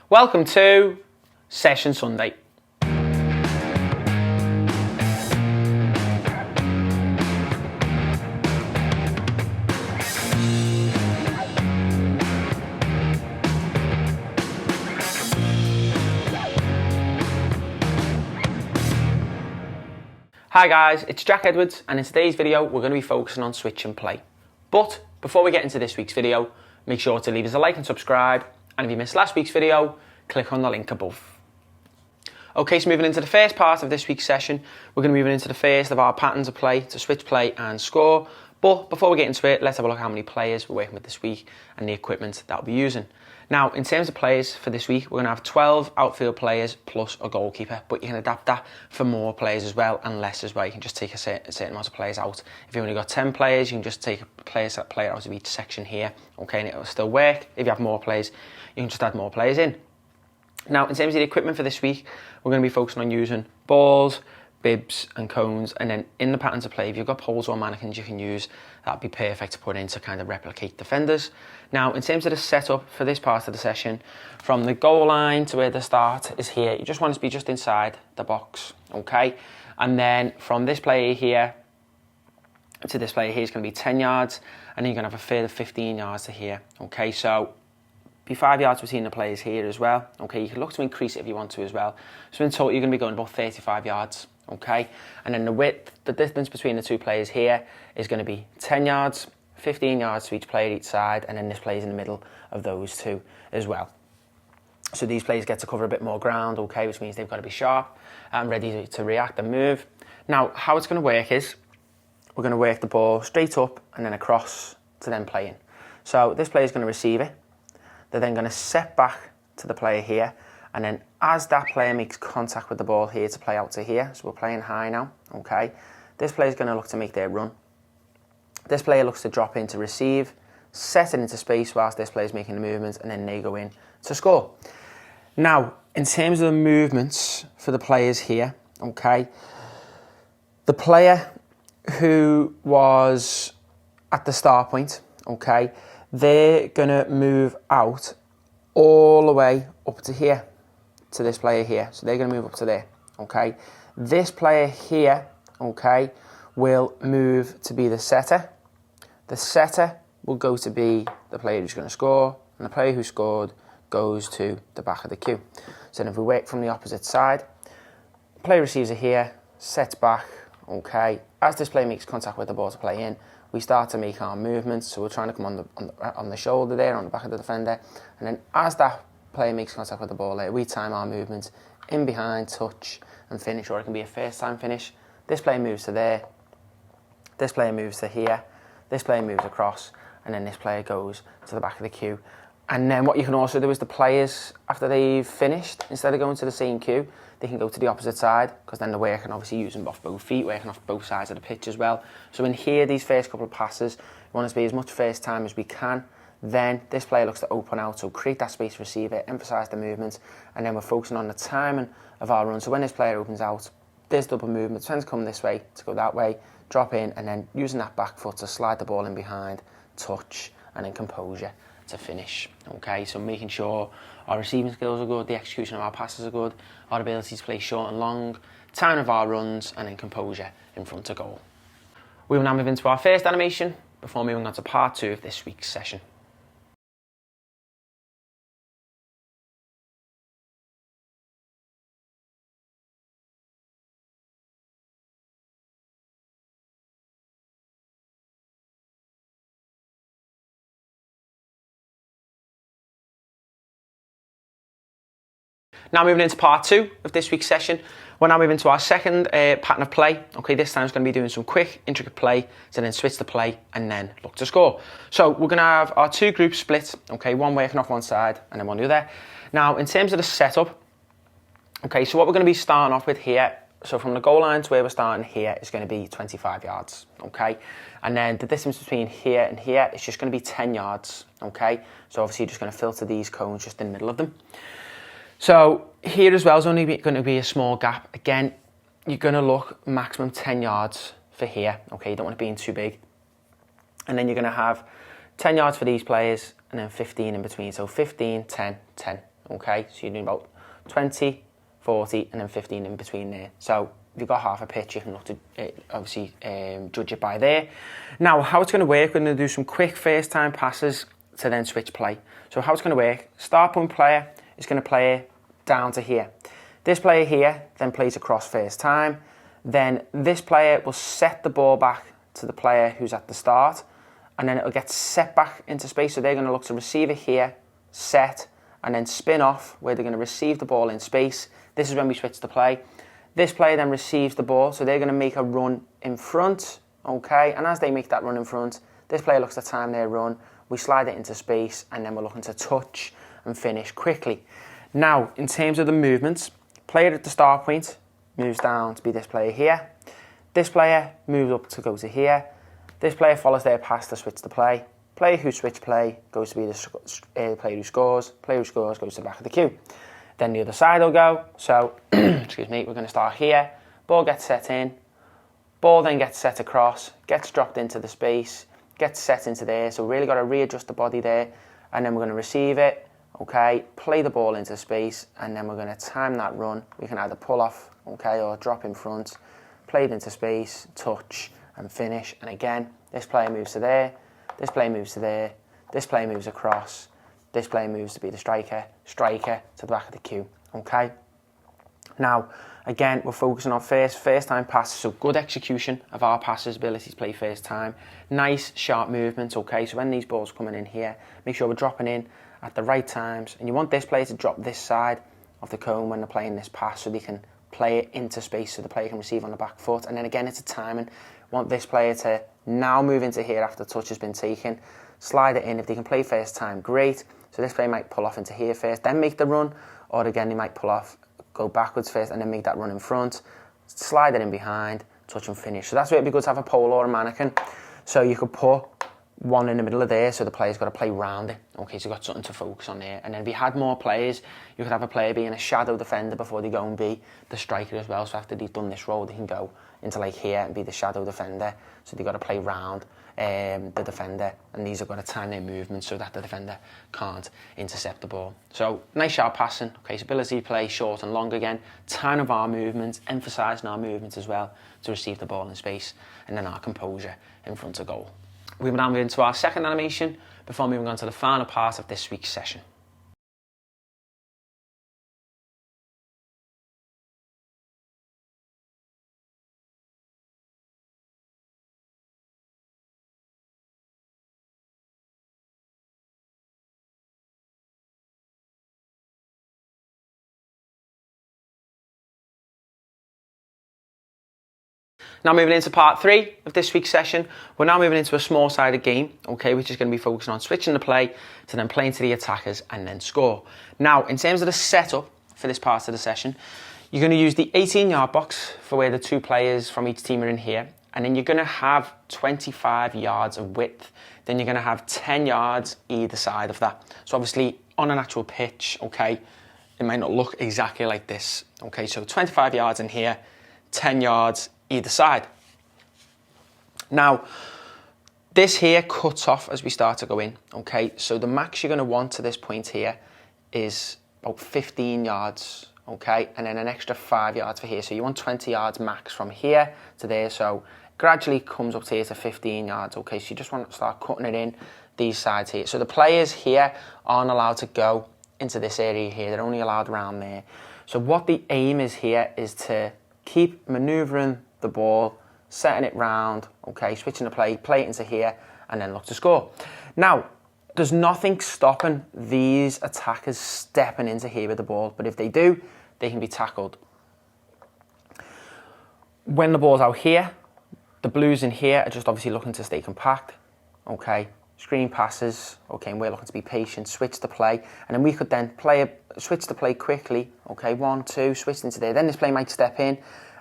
Welcome to Session Sunday. Hi guys, it's Jack Edwards, and in today's video we're going to be focusing on switch and play. But before we get into this week's video, make sure to leave us a like and subscribe, and if you missed last week's video, click on the link above. Okay, so moving into the first part of this week's session, we're going to move into the first of our patterns of play to switch, play and score. But before we get into it, let's have a look at how many players we're working with this week and the equipment that we'll be using. Now, in terms of players for this week, we're going to have 12 outfield players plus a goalkeeper, but you can adapt that for more players as well and less as well. You can just take a certain amount of players out. If you've only got 10 players, you can just take a player out of each section here, okay, and it'll still work. If you have more players, you can just add more players in. Now, in terms of the equipment for this week, we're going to be focusing on using balls, bibs and cones, and then in the patterns of play, if you've got poles or mannequins you can use, that'd be perfect to put in to kind of replicate defenders. Now, in terms of the setup for this part of the session, from the goal line to where the start is here, you just want it to be just inside the box, okay? And then from this player here to this player here is going to be 10 yards, and then you're going to have a further 15 yards to here, okay? So be 5 yards between the players here as well, okay? You can look to increase it if you want to as well. So in total, you're going to be going about 35 yards, okay? And then the distance between the two players here is going to be 10 yards, 15 yards to each player each side, and then this plays in the middle of those two as well. So these players get to cover a bit more ground, okay, which means they've got to be sharp and ready to react and move. Now, how it's going to work is we're going to work the ball straight up and then across to then play in. So this player is going to receive it. They're then going to set back to the player here, and then as that player makes contact with the ball here to play out to here, so we're playing high now, okay, this player is going to look to make their run. This player looks to drop in to receive, set it into space whilst this player is making the movement, and then they go in to score. Now, in terms of the movements for the players here, okay, the player who was at the start point, okay, they're going to move out all the way up to here, to this player here. So they're going to move up to there, okay? This player here, okay, will move to be the setter. The setter will go to be the player who's going to score, and the player who scored goes to the back of the queue. So then if we work from the opposite side, the player receives it here, sets back, okay? As this player makes contact with the ball to play in, we start to make our movements, so we're trying to come on the shoulder there, on the back of the defender, and then as that player makes contact with the ball there, we time our movements in behind, touch and finish, or it can be a first time finish. This player moves to there, this player moves to here, this player moves across, and then this player goes to the back of the queue. And then what you can also do is the players, after they've finished, instead of going to the same queue, they can go to the opposite side, because then they're working obviously using off both feet, working off both sides of the pitch as well. So in here, these first couple of passes, we want it to be as much first time as we can. Then this player looks to open out, so create that space to receive it, emphasise the movement, and then we're focusing on the timing of our run. So when this player opens out, there's double movement, tends to come this way, to go that way, drop in, and then using that back foot to slide the ball in behind, touch, and then composure to finish, okay? So making sure our receiving skills are good, the execution of our passes are good, our ability to play short and long, time of our runs, and then composure in front of goal. We will now move into our first animation before moving on to part 2 of this week's session. Now moving into part 2 of this week's session, we're now moving to our second pattern of play. Okay, this time it's going to be doing some quick, intricate play, to then switch to play and then look to score. So we're going to have our two groups split, okay, one working off one side and then one the other. Now, in terms of the setup, okay, so what we're going to be starting off with here, so from the goal line to where we're starting here is going to be 25 yards, okay? And then the distance between here and here is just going to be 10 yards, okay? So obviously you're just going to filter these cones just in the middle of them. So here as well is only going to be a small gap. Again, you're going to look maximum 10 yards for here. Okay, you don't want it being too big. And then you're going to have 10 yards for these players and then 15 in between. So 15, 10, 10. okay? So you're doing about 20, 40, and then 15 in between there. So if you've got half a pitch, you can look to obviously judge it by there. Now, how it's going to work, we're going to do some quick first time passes to then switch play. So how it's going to work, start point player is going to play down to here. This player here then plays across first time. Then this player will set the ball back to the player who's at the start, and then it'll get set back into space. So they're going to look to receive it here, set, and then spin off where they're going to receive the ball in space. This is when we switch the play. This player then receives the ball, so they're going to make a run in front, okay? And as they make that run in front, this player looks to time their run. We slide it into space, and then we're looking to touch and finish quickly. Now, in terms of the movements, player at the start point moves down to be this player here. This player moves up to go to here. This player follows their pass to switch the play. Player who switch play goes to be the player who scores. Player who scores goes to the back of the queue. Then the other side will go. So, excuse me, we're going to start here. Ball gets set in. Ball then gets set across, gets dropped into the space, gets set into there. So really got to readjust the body there. And then we're going to receive it. Okay, play the ball into space, and then we're going to time that run. We can either pull off, okay, or drop in front, play it into space, touch, and finish. And again, this player moves to there, this player moves to there, this player moves across, this player moves to be the striker to the back of the queue, okay? Now, again, we're focusing on first time passes, so good execution of our passes, ability to play first time, nice, sharp movements, okay? So when these balls are coming in here, make sure we're dropping in at the right times, and you want this player to drop this side of the cone when they're playing this pass so they can play it into space so the player can receive on the back foot. And then again, it's a timing. Want this player to now move into here after the touch has been taken, slide it in. If they can play first time, great. So this player might pull off into here first, then make the run, or again, they might pull off, go backwards first, and then make that run in front, slide it in behind, touch and finish. So that's where it'd be good to have a pole or a mannequin. So you could put one in the middle of there, so the player's got to play round it. Okay, so you've got something to focus on there. And then if you had more players, you could have a player being a shadow defender before they go and be the striker as well. So after they've done this role, they can go into like here and be the shadow defender. So they've got to play round the defender, and these have got to time their movements so that the defender can't intercept the ball. So nice sharp passing, okay, so ability to play short and long again, time of our movements, emphasising our movements as well to receive the ball in space, and then our composure in front of goal. We will now move into our second animation before moving on to the final part of this week's session. Now moving into part 3 of this week's session, we're now moving into a small-sided game, okay, which is going to be focusing on switching the play to then playing to the attackers and then score. Now, in terms of the setup for this part of the session, you're going to use the 18-yard box for where the two players from each team are in here, and then you're going to have 25 yards of width. Then you're going to have 10 yards either side of that. So obviously, on an actual pitch, okay, it might not look exactly like this, okay, so 25 yards in here, 10 yards either side. Now, this here cuts off as we start to go in, okay? So the max you're going to want to this point here is about 15 yards, okay? And then an extra 5 yards for here. So you want 20 yards max from here to there. So gradually comes up to here to 15 yards, okay? So you just want to start cutting it in these sides here. So the players here aren't allowed to go into this area here. They're only allowed around there. So what the aim is here is to keep manoeuvring the ball, setting it round, okay, switching the play it into here, and then look to score. Now, there's nothing stopping these attackers stepping into here with the ball, but if they do, they can be tackled. When the ball's out here, the Blues in here are just obviously looking to stay compact, okay, screen passes, okay, and we're looking to be patient, switch the play, and then we could then switch the play quickly, okay, 1, 2, switch into there, then this play might step in,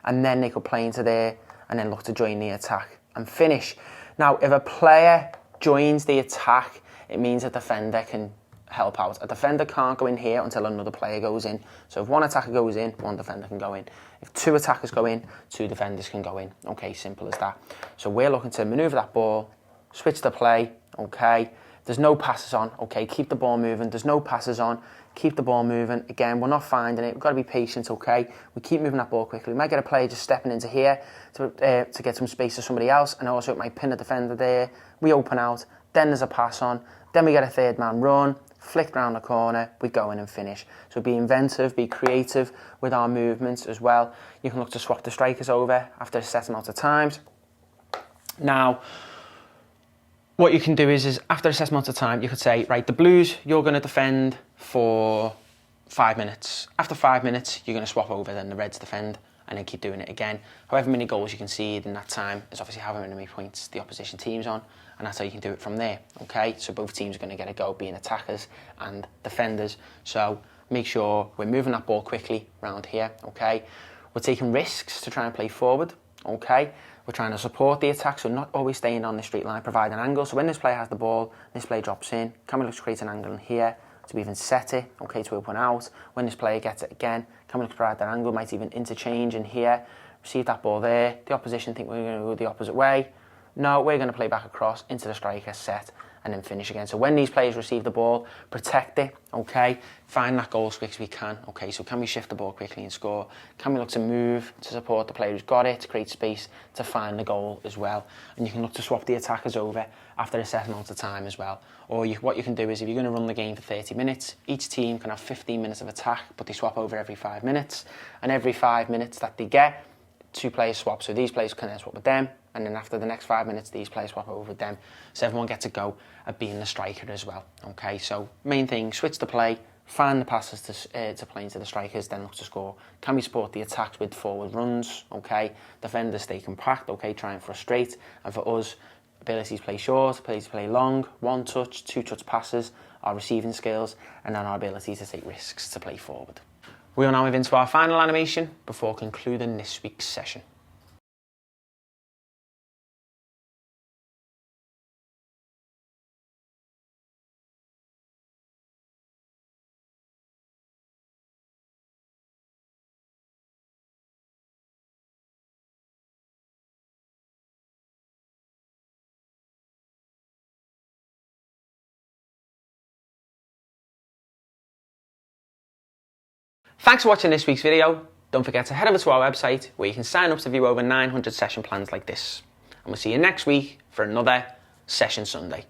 and then they could play into there, and then look to join the attack and finish. Now, if a player joins the attack, it means a defender can help out. A defender can't go in here until another player goes in. So if one attacker goes in, one defender can go in. If two attackers go in, two defenders can go in. Okay, simple as that. So we're looking to manoeuvre that ball, switch the play, okay. There's no passes on, okay, keep the ball moving. There's no passes on, keep the ball moving. Again, we're not finding it. We've got to be patient, okay? We keep moving that ball quickly. We might get a player just stepping into here to get some space to somebody else, and also it might pin a defender there. We open out, then there's a pass on, then we get a third man run, flick round the corner, we go in and finish. So be inventive, be creative with our movements as well. You can look to swap the strikers over after a set amount of times. Now, what you can do is after a set amount of time, you could say, right, the Blues, you're going to defend for 5 minutes. After 5 minutes, you're going to swap over, then the Reds defend, and then keep doing it again. However many goals you concede in that time is obviously however many points the opposition team's on, and that's how you can do it from there, okay? So both teams are going to get a go, being attackers and defenders. So make sure we're moving that ball quickly around here, okay? We're taking risks to try and play forward, okay? We're trying to support the attack, so not always staying on the straight line, provide an angle. So when this player has the ball, this player drops in, can we look to create an angle in here to even set it, okay, to open out. When this player gets it again, can we look to provide that angle, might even interchange in here, receive that ball there. The opposition think we're going to go the opposite way. No, we're going to play back across into the striker, set, and then finish again. So when these players receive the ball, protect it, okay? Find that goal as quick as we can, okay? So can we shift the ball quickly and score? Can we look to move to support the player who's got it, to create space to find the goal as well? And you can look to swap the attackers over after a set amount of time as well. Or what you can do is, if you're going to run the game for 30 minutes, each team can have 15 minutes of attack, but they swap over every 5 minutes. And every 5 minutes that they get, 2 players swap. So these players can then swap with them, and then after the next 5 minutes, these players swap over with them. So everyone gets a go at being the striker as well. Okay, so main thing, switch the play, find the passes to play into the strikers, then look to score. Can we support the attacks with forward runs? Okay, defenders stay compact, okay, try and frustrate. And for us, abilities to play short, ability to play long, 1 touch, 2 touch passes, our receiving skills, and then our ability to take risks to play forward. We will now move into our final animation before concluding this week's session. Thanks for watching this week's video. Don't forget to head over to our website where you can sign up to view over 900 session plans like this. And we'll see you next week for another Session Sunday.